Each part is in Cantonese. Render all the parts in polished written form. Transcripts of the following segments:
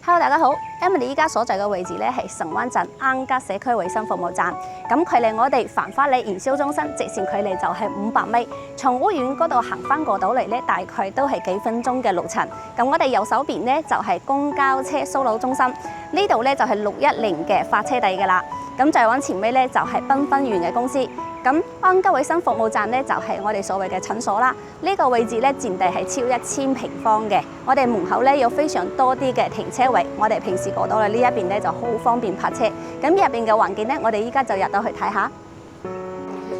Hello， 大家好。Emily 依家所在嘅位置咧係神灣鎮安吉社區衛生服務站。咁距離我哋繁花里營銷中心直線距離就係500米。從屋苑嗰度行翻過到嚟咧，大概都係幾分鐘嘅路程。咁我哋右手邊咧就係公交車蘇樓中心，呢度咧就係610嘅發車地㗎啦。咁再往前尾咧就係繽紛園嘅公司。咁安吉衛生服務站咧就係我哋所謂嘅診所啦。呢個位置咧佔地係超1000平方嘅。我哋門口咧有非常多啲嘅停車位，我哋平時過到嚟呢一邊咧就好方便泊車。咁入邊嘅環境咧，我哋依家就入到去睇下。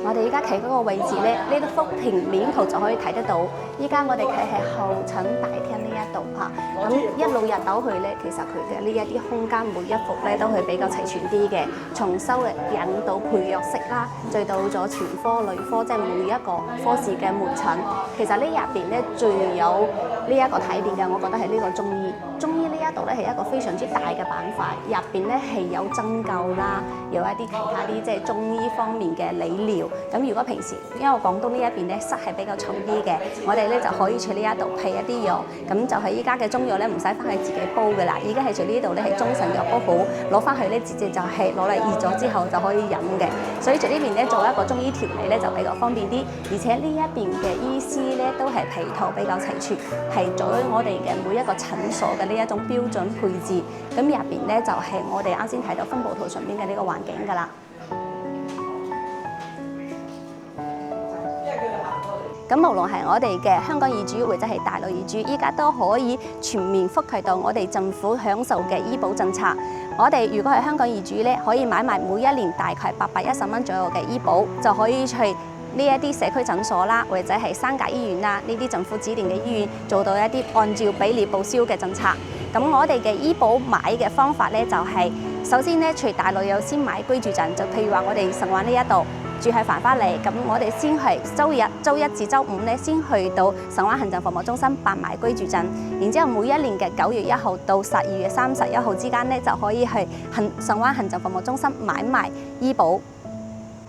我哋依家企嗰個位置咧，呢幅平面圖就可以睇得到。依家我哋企喺候診大廳呢一度嚇，咁一路入到去咧，其實佢嘅呢一啲空間每一幅咧都係比較齊全啲嘅，從收嘅引導培育式啦，再到咗全科、女科，即係每一個科室嘅門診。其實呢入邊咧最有呢一個睇點嘅，我覺得係呢個中醫。中醫呢一度咧係一個非常之大嘅板塊，入邊咧係有針灸啦，有一啲其他啲即係中醫方面嘅理療。咁如果平時因為廣東呢一邊咧濕係比較重啲嘅，我哋咧就可以喺呢一度配一啲藥，咁就係依家嘅中藥咧唔使翻去自己煲嘅啦，依家係喺呢度咧係中成藥煲好，攞翻去咧直接就係攞嚟熱咗之後就可以飲嘅，所以喺呢邊咧做一個中醫調理咧就比較方便啲，而且呢一邊嘅醫師咧都係皮套比較齊全，係做咗我哋嘅每一個診所嘅呢一種標準配置，咁入邊咧就係我哋啱先睇到分佈圖上邊嘅呢個環境㗎啦。咁無論係我哋嘅香港業主或者係大陸業主，依家都可以全面覆蓋到我哋政府享受嘅醫保政策。我哋如果係香港業主咧，可以買埋每一年大概810蚊左右嘅醫保，就可以去呢一啲社區診所啦，或者係三甲醫院啦，呢啲政府指定嘅醫院做到一啲按照比例報銷嘅政策。咁我哋嘅醫保買嘅方法咧，就係首先咧，除大陸有先買居住證，就譬如話我哋神灣呢一度。住喺繁花里，咁我哋先係週一至週5咧，先去到神灣行政服務中心辦埋居住證，然之後每一年嘅9月1號到12月31號之間咧，就可以去神灣行政服務中心買埋醫保。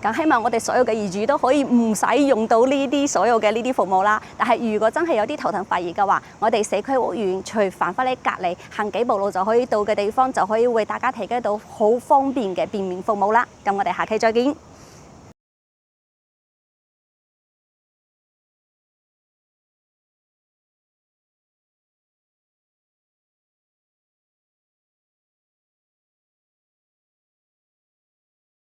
咁希望我哋所有嘅業主都可以唔使用到呢啲所有嘅呢啲服務啦。但係如果真係有啲頭疼發熱嘅話，我哋社區屋苑除繁花里隔離行幾步路就可以到嘅地方，就可以為大家提供到好方便嘅便民服務啦。咁我哋下期再見。